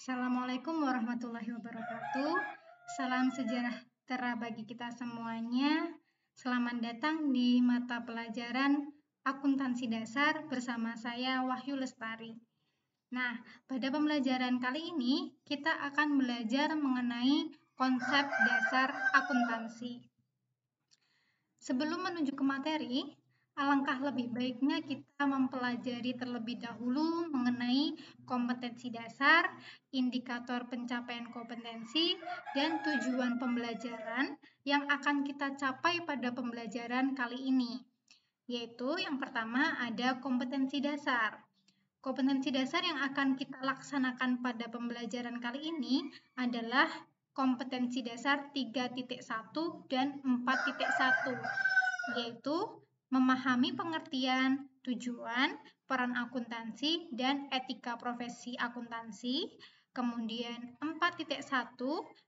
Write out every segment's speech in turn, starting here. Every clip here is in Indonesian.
Assalamualaikum warahmatullahi wabarakatuh. Salam sejahtera bagi kita semuanya. Selamat datang di mata pelajaran Akuntansi Dasar bersama saya Wahyu Lestari. Nah, pada pembelajaran kali ini kita akan belajar mengenai konsep dasar akuntansi. Sebelum menuju ke materi, alangkah lebih baiknya kita mempelajari terlebih dahulu mengenai kompetensi dasar, indikator pencapaian kompetensi, dan tujuan pembelajaran yang akan kita capai pada pembelajaran kali ini. Yaitu yang pertama ada kompetensi dasar. Kompetensi dasar yang akan kita laksanakan pada pembelajaran kali ini adalah kompetensi dasar 3.1 dan 4.1, yaitu memahami pengertian, tujuan, peran akuntansi, dan etika profesi akuntansi. Kemudian 4.1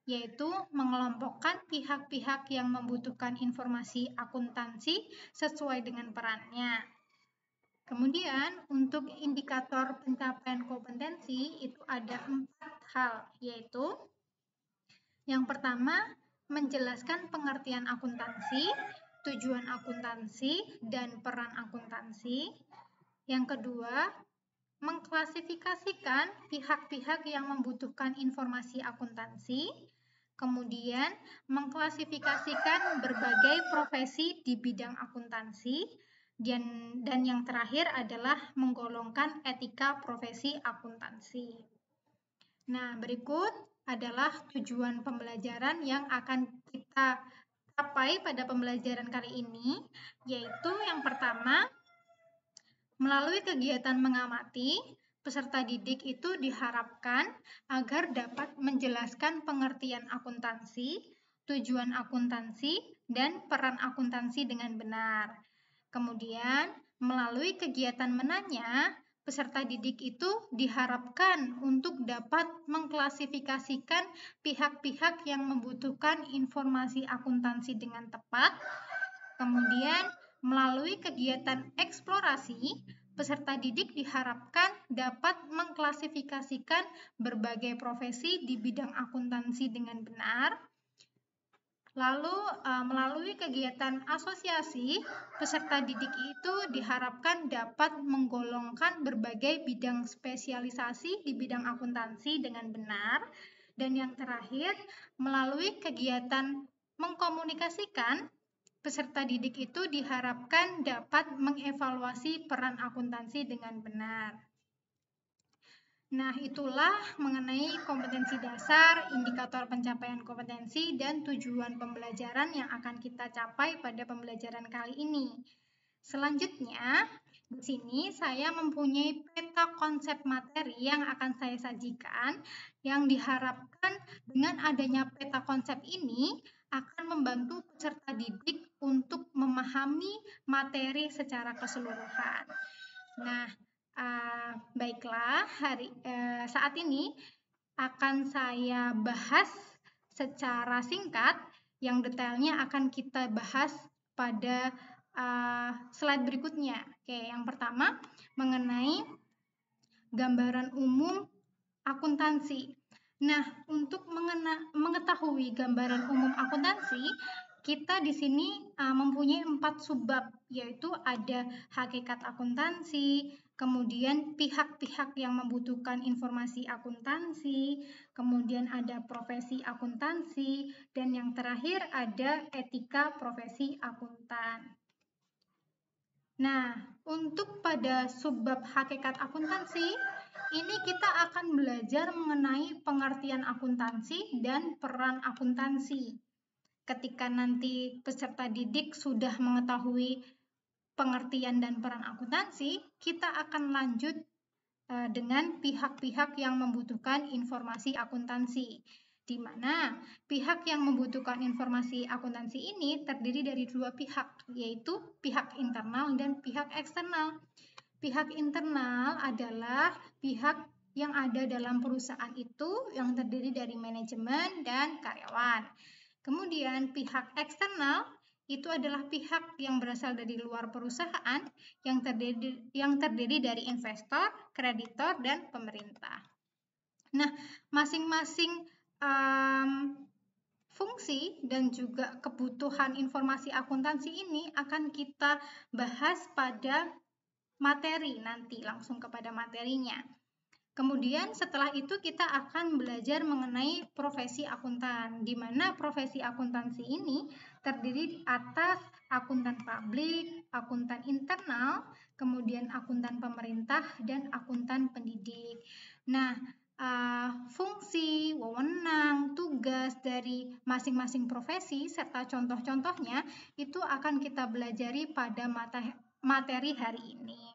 yaitu mengelompokkan pihak-pihak yang membutuhkan informasi akuntansi sesuai dengan perannya. Kemudian untuk indikator pencapaian kompetensi itu ada 4 hal, yaitu yang pertama menjelaskan pengertian akuntansi, tujuan akuntansi, dan peran akuntansi. Yang kedua, mengklasifikasikan pihak-pihak yang membutuhkan informasi akuntansi. Kemudian, mengklasifikasikan berbagai profesi di bidang akuntansi. Dan yang terakhir adalah menggolongkan etika profesi akuntansi. Nah, berikut adalah tujuan pembelajaran yang akan kita capai pada pembelajaran kali ini, yaitu yang pertama, melalui kegiatan mengamati, peserta didik itu diharapkan agar dapat menjelaskan pengertian akuntansi, tujuan akuntansi, dan peran akuntansi dengan benar. Kemudian, melalui kegiatan menanya, peserta didik itu diharapkan untuk dapat mengklasifikasikan pihak-pihak yang membutuhkan informasi akuntansi dengan tepat. Kemudian, melalui kegiatan eksplorasi, peserta didik diharapkan dapat mengklasifikasikan berbagai profesi di bidang akuntansi dengan benar. Lalu, melalui kegiatan asosiasi, peserta didik itu diharapkan dapat menggolongkan berbagai bidang spesialisasi di bidang akuntansi dengan benar. Dan yang terakhir, melalui kegiatan mengkomunikasikan, peserta didik itu diharapkan dapat mengevaluasi peran akuntansi dengan benar. Nah, itulah mengenai kompetensi dasar, indikator pencapaian kompetensi, dan tujuan pembelajaran yang akan kita capai pada pembelajaran kali ini. Selanjutnya, di sini saya mempunyai peta konsep materi yang akan saya sajikan, yang diharapkan dengan adanya peta konsep ini akan membantu peserta didik untuk memahami materi secara keseluruhan. Nah, baiklah, saat ini akan saya bahas secara singkat, yang detailnya akan kita bahas pada slide berikutnya. Oke, yang pertama mengenai gambaran umum akuntansi. Nah, untuk mengetahui gambaran umum akuntansi, kita di sini mempunyai 4 subbab, yaitu ada hakikat akuntansi, kemudian pihak-pihak yang membutuhkan informasi akuntansi, kemudian ada profesi akuntansi, dan yang terakhir ada etika profesi akuntan. Nah, untuk pada subbab hakikat akuntansi, ini kita akan belajar mengenai pengertian akuntansi dan peran akuntansi. Ketika nanti peserta didik sudah mengetahui pengertian dan peran akuntansi, kita akan lanjut dengan pihak-pihak yang membutuhkan informasi akuntansi, di mana pihak yang membutuhkan informasi akuntansi ini terdiri dari 2 pihak, yaitu pihak internal dan pihak eksternal. Pihak internal adalah pihak yang ada dalam perusahaan itu yang terdiri dari manajemen dan karyawan. Kemudian pihak eksternal itu adalah pihak yang berasal dari luar perusahaan yang terdiri dari investor, kreditor, dan pemerintah. Nah, masing-masing fungsi dan juga kebutuhan informasi akuntansi ini akan kita bahas pada materi nanti, langsung kepada materinya. Kemudian setelah itu kita akan belajar mengenai profesi akuntan, di mana profesi akuntansi ini terdiri atas akuntan publik, akuntan internal, kemudian akuntan pemerintah, dan akuntan pendidik. Nah, fungsi, wewenang, tugas dari masing-masing profesi serta contoh-contohnya itu akan kita belajari pada materi hari ini.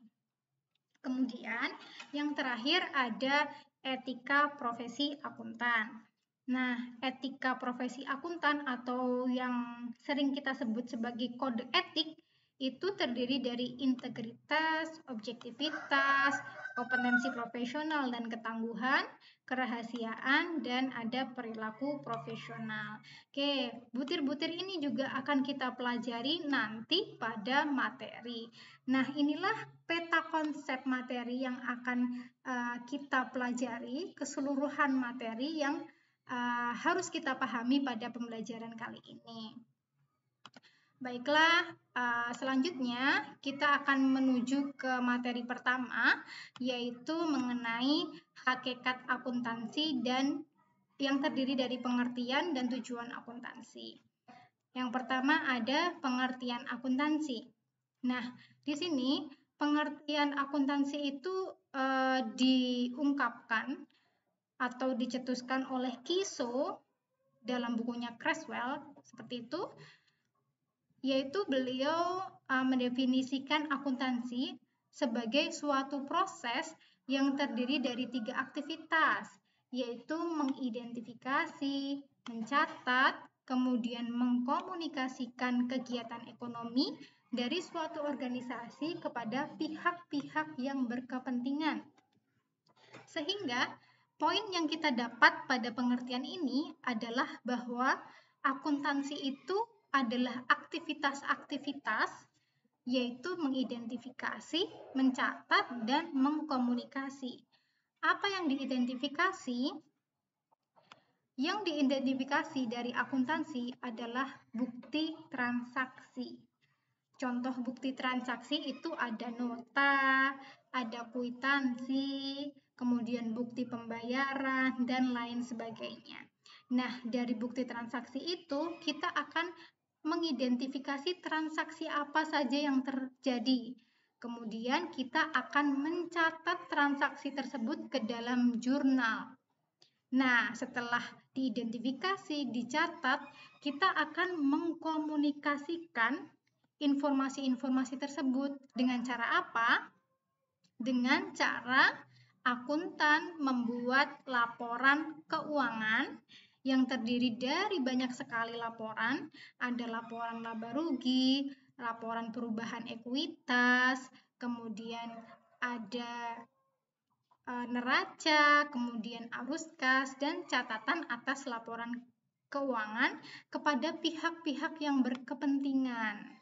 Kemudian yang terakhir ada etika profesi akuntan. Nah, etika profesi akuntan atau yang sering kita sebut sebagai kode etik itu terdiri dari integritas, objektivitas, kompetensi profesional dan ketangguhan, kerahasiaan, dan ada perilaku profesional. Oke, butir-butir ini juga akan kita pelajari nanti pada materi. Nah, inilah peta konsep materi yang akan kita pelajari, keseluruhan materi yang harus kita pahami pada pembelajaran kali ini. Baiklah, selanjutnya kita akan menuju ke materi pertama, yaitu mengenai hakikat akuntansi dan yang terdiri dari pengertian dan tujuan akuntansi. Yang pertama ada pengertian akuntansi. Nah, di sini pengertian akuntansi itu diungkapkan atau dicetuskan oleh Kiso dalam bukunya Creswell seperti itu, yaitu beliau mendefinisikan akuntansi sebagai suatu proses yang terdiri dari 3 aktivitas, yaitu mengidentifikasi, mencatat, kemudian mengkomunikasikan kegiatan ekonomi dari suatu organisasi kepada pihak-pihak yang berkepentingan. Sehingga poin yang kita dapat pada pengertian ini adalah bahwa akuntansi itu adalah aktivitas-aktivitas yaitu mengidentifikasi, mencatat, dan mengkomunikasi. Apa yang diidentifikasi? Yang diidentifikasi dari akuntansi adalah bukti transaksi. Contoh bukti transaksi itu ada nota, ada kwitansi, kemudian bukti pembayaran, dan lain sebagainya. Nah, dari bukti transaksi itu kita akan mengidentifikasi transaksi apa saja yang terjadi. Kemudian kita akan mencatat transaksi tersebut ke dalam jurnal. Nah, setelah diidentifikasi, dicatat, kita akan mengkomunikasikan informasi-informasi tersebut dengan cara apa? Dengan cara akuntan membuat laporan keuangan yang terdiri dari banyak sekali laporan. Ada laporan laba rugi, laporan perubahan ekuitas, kemudian ada neraca, kemudian arus kas, dan catatan atas laporan keuangan kepada pihak-pihak yang berkepentingan.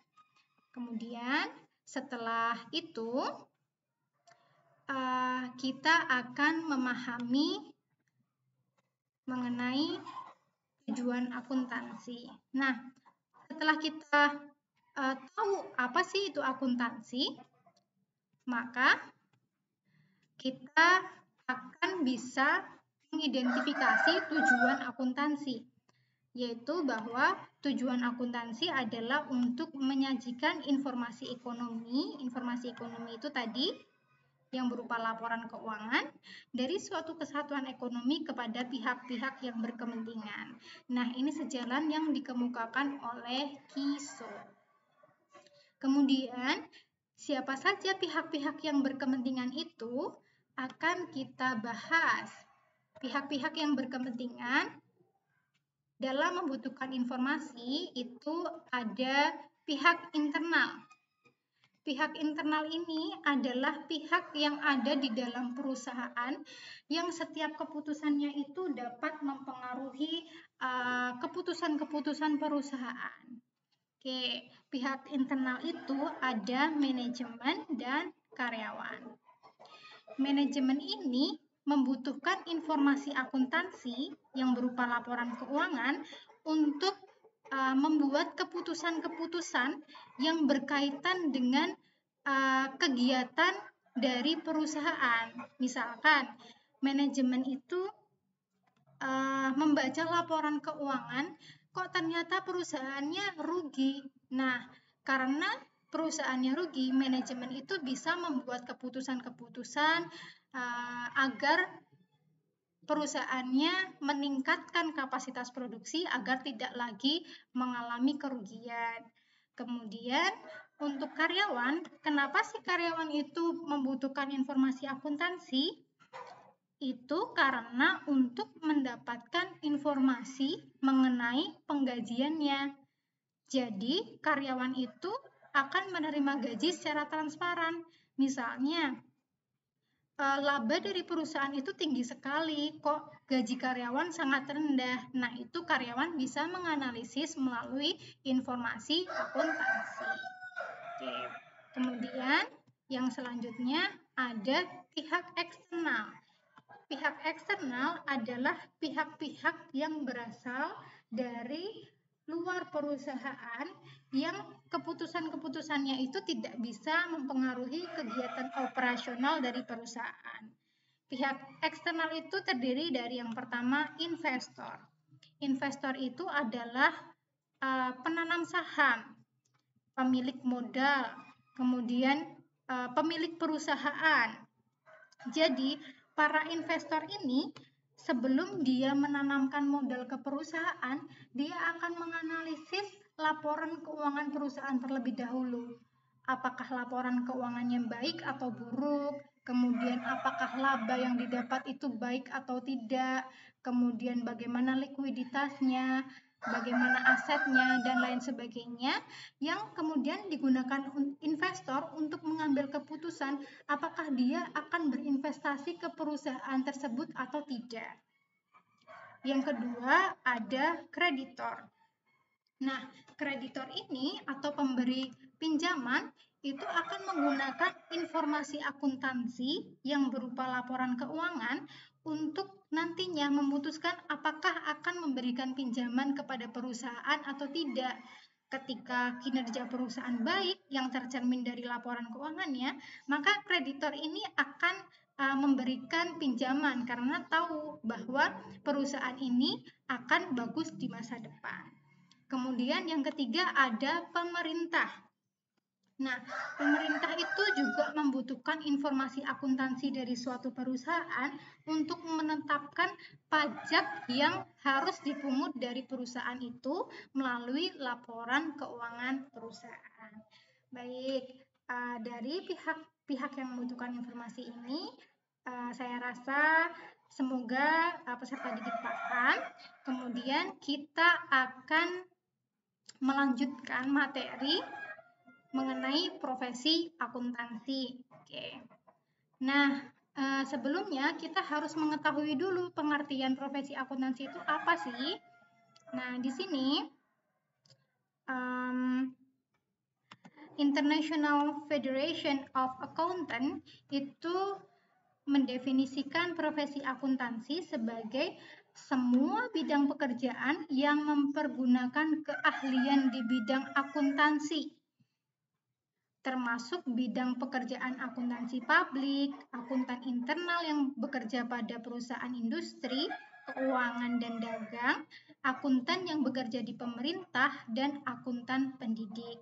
Kemudian setelah itu kita akan memahami mengenai tujuan akuntansi. Nah, setelah kita tahu apa sih itu akuntansi, maka kita akan bisa mengidentifikasi tujuan akuntansi, yaitu bahwa tujuan akuntansi adalah untuk menyajikan informasi ekonomi itu tadi yang berupa laporan keuangan dari suatu kesatuan ekonomi kepada pihak-pihak yang berkepentingan. Nah, ini sejalan yang dikemukakan oleh Kiso. Kemudian, siapa saja pihak-pihak yang berkepentingan itu akan kita bahas. Pihak-pihak yang berkepentingan dalam membutuhkan informasi itu ada pihak internal. Pihak internal ini adalah pihak yang ada di dalam perusahaan yang setiap keputusannya itu dapat mempengaruhi keputusan-keputusan perusahaan. Oke, pihak internal itu ada manajemen dan karyawan. Manajemen ini membutuhkan informasi akuntansi yang berupa laporan keuangan untuk membuat keputusan-keputusan yang berkaitan dengan kegiatan dari perusahaan. Misalkan, manajemen itu membaca laporan keuangan, kok ternyata perusahaannya rugi. Nah, karena perusahaannya rugi, manajemen itu bisa membuat keputusan-keputusan agar perusahaannya meningkatkan kapasitas produksi agar tidak lagi mengalami kerugian. Kemudian untuk karyawan, kenapa sih karyawan itu membutuhkan informasi akuntansi? Itu karena untuk mendapatkan informasi mengenai penggajiannya. Jadi, karyawan itu akan menerima gaji secara transparan. Misalnya, laba dari perusahaan itu tinggi sekali, kok gaji karyawan sangat rendah. Nah, itu karyawan bisa menganalisis melalui informasi akuntansi. Oke. Kemudian, yang selanjutnya ada pihak eksternal. Pihak eksternal adalah pihak-pihak yang berasal dari luar perusahaan yang keputusan-keputusannya itu tidak bisa mempengaruhi kegiatan operasional dari perusahaan. Pihak eksternal itu terdiri dari yang pertama investor. Investor itu adalah penanam saham, pemilik modal, kemudian pemilik perusahaan. Jadi, para investor ini sebelum dia menanamkan modal ke perusahaan, dia akan menganalisis laporan keuangan perusahaan terlebih dahulu. Apakah laporan keuangannya baik atau buruk, kemudian apakah laba yang didapat itu baik atau tidak, kemudian bagaimana likuiditasnya, bagaimana asetnya, dan lain sebagainya, yang kemudian digunakan investor untuk mengambil keputusan apakah dia akan berinvestasi ke perusahaan tersebut atau tidak. Yang kedua, ada kreditor. Nah, kreditor ini atau pemberi pinjaman itu akan menggunakan informasi akuntansi yang berupa laporan keuangan untuk nantinya memutuskan apakah akan memberikan pinjaman kepada perusahaan atau tidak. Ketika kinerja perusahaan baik yang tercermin dari laporan keuangannya, maka kreditor ini akan memberikan pinjaman karena tahu bahwa perusahaan ini akan bagus di masa depan. Kemudian yang ketiga ada pemerintah. Nah, pemerintah itu juga membutuhkan informasi akuntansi dari suatu perusahaan untuk menetapkan pajak yang harus dipungut dari perusahaan itu melalui laporan keuangan perusahaan. Baik, dari pihak yang membutuhkan informasi ini, saya rasa semoga peserta didik paham. Kemudian kita akan melanjutkan materi mengenai profesi akuntansi. Oke. Nah, sebelumnya kita harus mengetahui dulu pengertian profesi akuntansi itu apa sih? Nah, di sini International Federation of Accountants itu mendefinisikan profesi akuntansi sebagai semua bidang pekerjaan yang mempergunakan keahlian di bidang akuntansi, termasuk bidang pekerjaan akuntansi publik, akuntan internal yang bekerja pada perusahaan industri, keuangan dan dagang, akuntan yang bekerja di pemerintah, dan akuntan pendidik.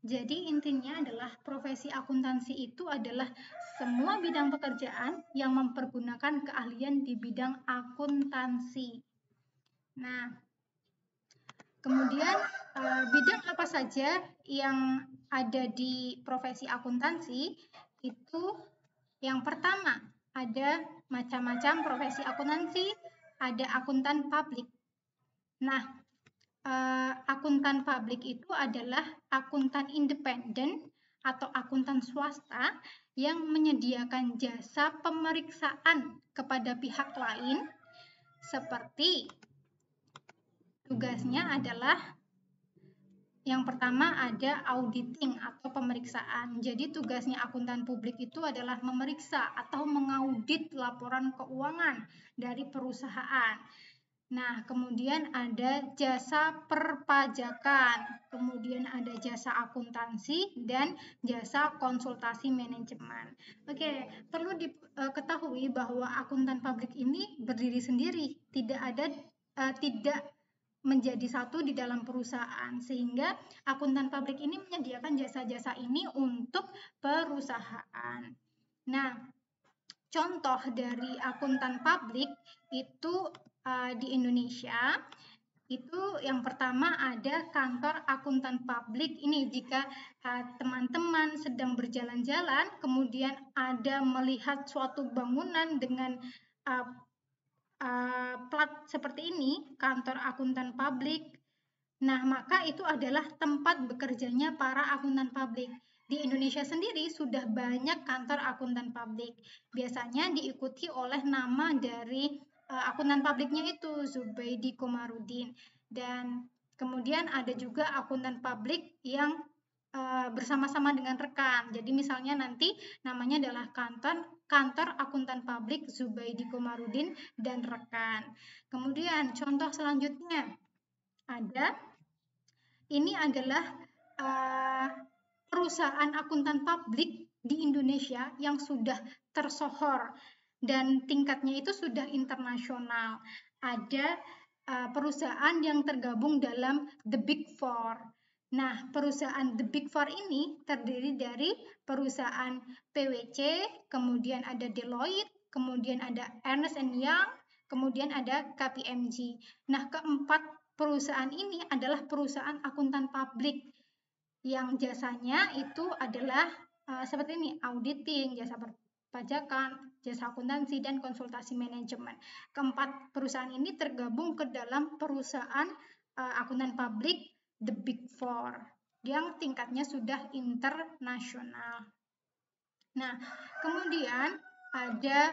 Jadi intinya adalah profesi akuntansi itu adalah semua bidang pekerjaan yang mempergunakan keahlian di bidang akuntansi. Nah, kemudian bidang apa saja yang ada di profesi akuntansi? Itu yang pertama, ada macam-macam profesi akuntansi, ada akuntan publik. Nah, akuntan publik itu adalah akuntan independen atau akuntan swasta yang menyediakan jasa pemeriksaan kepada pihak lain, seperti tugasnya adalah Yang pertama ada auditing atau pemeriksaan. Jadi tugasnya akuntan publik itu adalah memeriksa atau mengaudit laporan keuangan dari perusahaan. Nah, kemudian ada jasa perpajakan, kemudian ada jasa akuntansi, dan jasa konsultasi manajemen. Oke, perlu diketahui bahwa akuntan publik ini berdiri sendiri, tidak menjadi satu di dalam perusahaan, sehingga akuntan publik ini menyediakan jasa-jasa ini untuk perusahaan. Nah, contoh dari akuntan publik itu di Indonesia itu yang pertama ada kantor akuntan publik. Ini jika teman-teman sedang berjalan-jalan kemudian ada melihat suatu bangunan dengan plat seperti ini, kantor akuntan publik. Nah, maka itu adalah tempat bekerjanya para akuntan publik. Di Indonesia sendiri sudah banyak kantor akuntan publik. Biasanya diikuti oleh nama dari akuntan publiknya itu, Zubaidi Komarudin. Dan kemudian ada juga akuntan publik yang bersama-sama dengan rekan. Jadi misalnya nanti namanya adalah kantor akuntan publik Zubaidi Komarudin dan rekan. Kemudian contoh selanjutnya ini adalah perusahaan akuntan publik di Indonesia yang sudah tersohor dan tingkatnya itu sudah internasional. Ada perusahaan yang tergabung dalam The Big Four. Nah, perusahaan The Big Four ini terdiri dari perusahaan PwC, kemudian ada Deloitte, kemudian ada Ernst & Young, kemudian ada KPMG. Nah, keempat perusahaan ini adalah perusahaan akuntan publik yang jasanya itu adalah seperti ini, auditing, jasa perpajakan, jasa akuntansi, dan konsultasi manajemen. Keempat perusahaan ini tergabung ke dalam perusahaan akuntan publik The Big Four yang tingkatnya sudah internasional. Nah, kemudian ada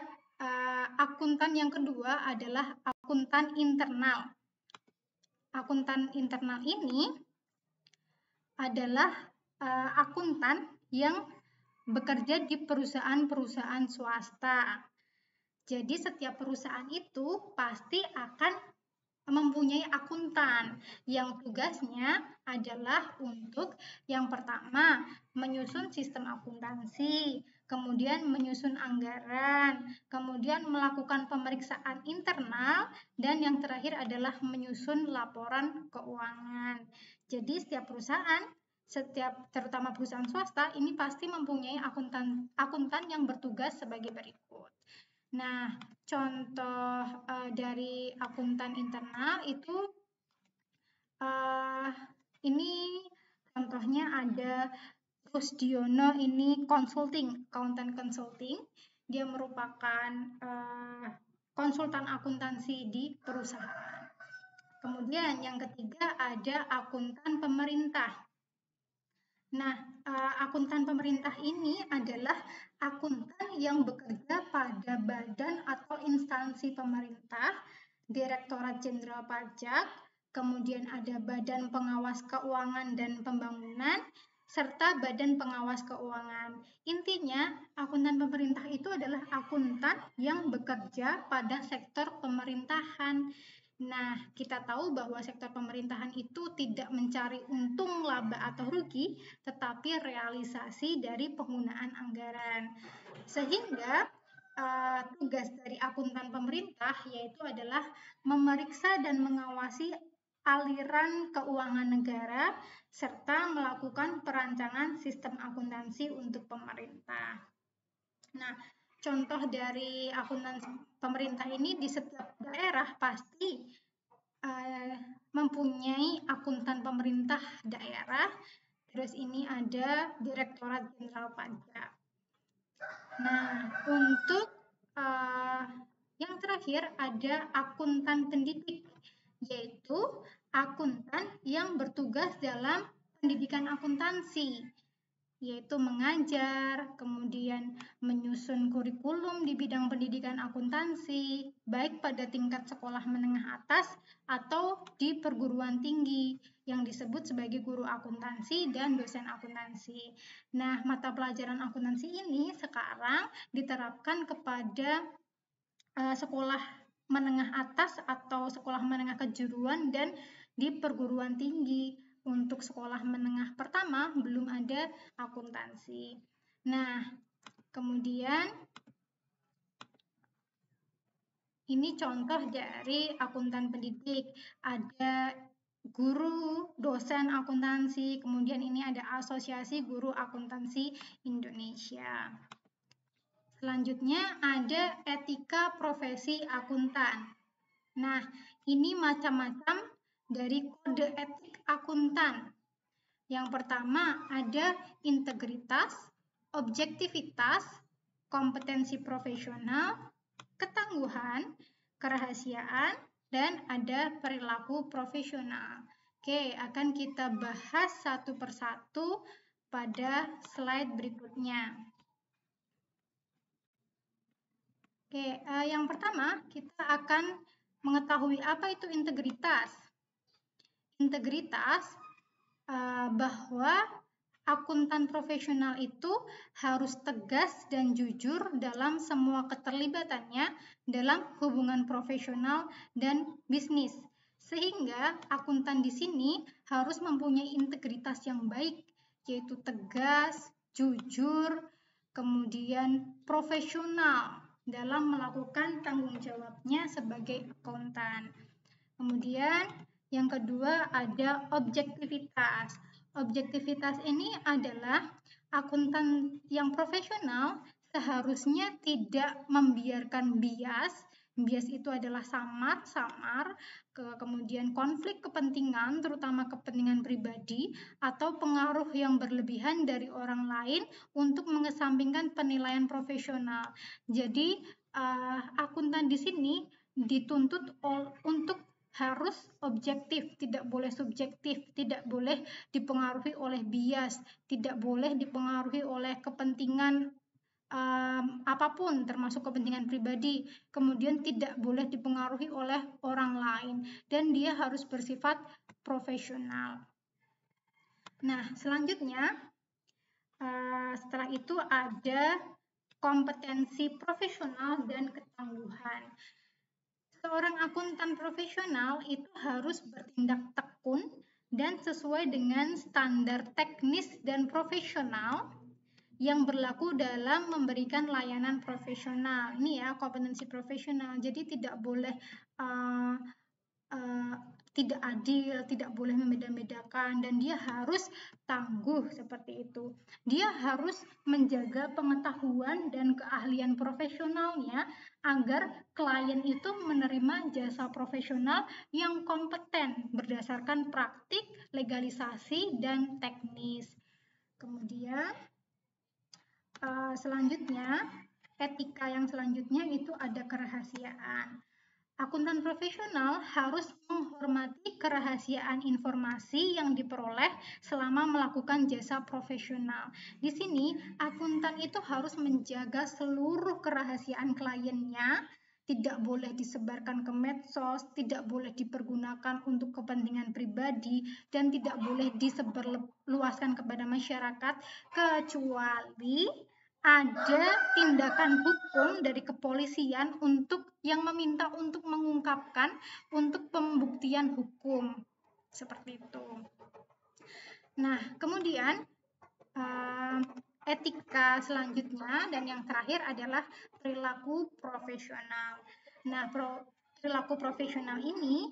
akuntan yang kedua adalah akuntan internal. Akuntan internal ini adalah akuntan yang bekerja di perusahaan-perusahaan swasta. Jadi setiap perusahaan itu pasti akan mempunyai akuntan yang tugasnya adalah untuk yang pertama menyusun sistem akuntansi, kemudian menyusun anggaran, kemudian melakukan pemeriksaan internal, dan yang terakhir adalah menyusun laporan keuangan. Jadi setiap perusahaan, terutama perusahaan swasta, ini pasti mempunyai akuntan yang bertugas sebagai berikut. Nah, contoh dari akuntan internal itu ini contohnya ada Rusdiono, ini accountant consulting. Dia merupakan konsultan akuntansi di perusahaan. Kemudian yang ketiga ada akuntan pemerintah. Nah, akuntan pemerintah ini adalah akuntan yang bekerja pada badan atau instansi pemerintah, Direktorat Jenderal Pajak, kemudian ada Badan Pengawas Keuangan dan Pembangunan, serta Badan Pengawas Keuangan. Intinya, akuntan pemerintah itu adalah akuntan yang bekerja pada sektor pemerintahan. Nah, kita tahu bahwa sektor pemerintahan itu tidak mencari untung, laba, atau rugi, tetapi realisasi dari penggunaan anggaran. Sehingga tugas dari akuntan pemerintah yaitu adalah memeriksa dan mengawasi aliran keuangan negara serta melakukan perancangan sistem akuntansi untuk pemerintah. Nah, contoh dari akuntan pemerintah ini di setiap daerah pasti mempunyai akuntan pemerintah daerah. Terus ini ada Direktorat Jenderal Pajak. Nah, untuk yang terakhir ada akuntan pendidik, yaitu akuntan yang bertugas dalam pendidikan akuntansi. yaitu mengajar, kemudian menyusun kurikulum di bidang pendidikan akuntansi, baik pada tingkat sekolah menengah atas atau di perguruan tinggi yang disebut sebagai guru akuntansi dan dosen akuntansi. Nah, mata pelajaran akuntansi ini sekarang diterapkan kepada sekolah menengah atas atau sekolah menengah kejuruan dan di perguruan tinggi. Untuk sekolah menengah pertama belum ada akuntansi. Nah, kemudian ini contoh dari akuntan pendidik. Ada guru dosen akuntansi, kemudian ini ada Asosiasi Guru Akuntansi Indonesia. Selanjutnya ada etika profesi akuntan. Nah, ini macam-macam dari kode etik akuntan. Yang pertama ada integritas, objektivitas, kompetensi profesional, ketangguhan, kerahasiaan, dan ada perilaku profesional. Oke, akan kita bahas satu persatu pada slide berikutnya. Oke, yang pertama kita akan mengetahui apa itu integritas. Integritas bahwa akuntan profesional itu harus tegas dan jujur dalam semua keterlibatannya dalam hubungan profesional dan bisnis. Sehingga akuntan di sini harus mempunyai integritas yang baik, yaitu tegas, jujur, kemudian profesional dalam melakukan tanggung jawabnya sebagai akuntan. Kemudian yang kedua ada objektivitas. Objektivitas ini adalah akuntan yang profesional seharusnya tidak membiarkan bias. Bias itu adalah samar-samar, kemudian konflik kepentingan, terutama kepentingan pribadi, atau pengaruh yang berlebihan dari orang lain untuk mengesampingkan penilaian profesional. Jadi, akuntan di sini dituntut untuk harus objektif, tidak boleh subjektif, tidak boleh dipengaruhi oleh bias, tidak boleh dipengaruhi oleh kepentingan apapun, termasuk kepentingan pribadi, kemudian tidak boleh dipengaruhi oleh orang lain, dan dia harus bersifat profesional. Nah, selanjutnya, setelah itu ada kompetensi profesional dan ketangguhan. Seorang akuntan profesional itu harus bertindak tekun dan sesuai dengan standar teknis dan profesional yang berlaku dalam memberikan layanan profesional. Ini ya, kompetensi profesional. Jadi tidak boleh tidak adil, tidak boleh membeda-bedakan, dan dia harus tangguh seperti itu. Dia harus menjaga pengetahuan dan keahlian profesionalnya agar klien itu menerima jasa profesional yang kompeten berdasarkan praktik, legalisasi, dan teknis. Kemudian selanjutnya, etika yang selanjutnya itu ada kerahasiaan. Akuntan profesional harus menghormati kerahasiaan informasi yang diperoleh selama melakukan jasa profesional. Di sini, akuntan itu harus menjaga seluruh kerahasiaan kliennya, tidak boleh disebarkan ke medsos, tidak boleh dipergunakan untuk kepentingan pribadi, dan tidak boleh disebarluaskan kepada masyarakat, kecuali ada tindakan hukum dari kepolisian yang meminta untuk mengungkapkan untuk pembuktian hukum seperti itu. Nah, kemudian etika selanjutnya dan yang terakhir adalah perilaku profesional. Nah, perilaku profesional ini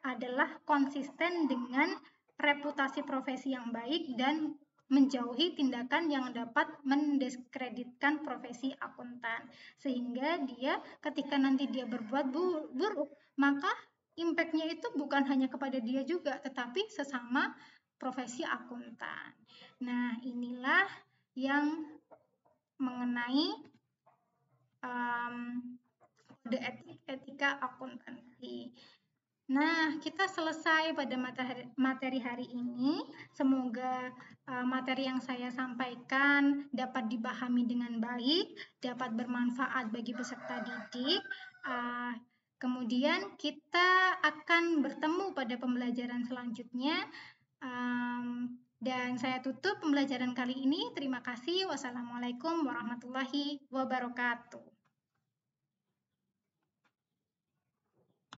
adalah konsisten dengan reputasi profesi yang baik dan menjauhi tindakan yang dapat mendiskreditkan profesi akuntan, sehingga dia ketika nanti dia berbuat buruk, maka impact-nya itu bukan hanya kepada dia juga, tetapi sesama profesi akuntan. Nah, inilah yang mengenai kode etika akuntansi. Nah, kita selesai pada materi hari ini. Semoga materi yang saya sampaikan dapat dipahami dengan baik, dapat bermanfaat bagi peserta didik. Kemudian kita akan bertemu pada pembelajaran selanjutnya. Dan saya tutup pembelajaran kali ini. Terima kasih. Wassalamualaikum warahmatullahi wabarakatuh.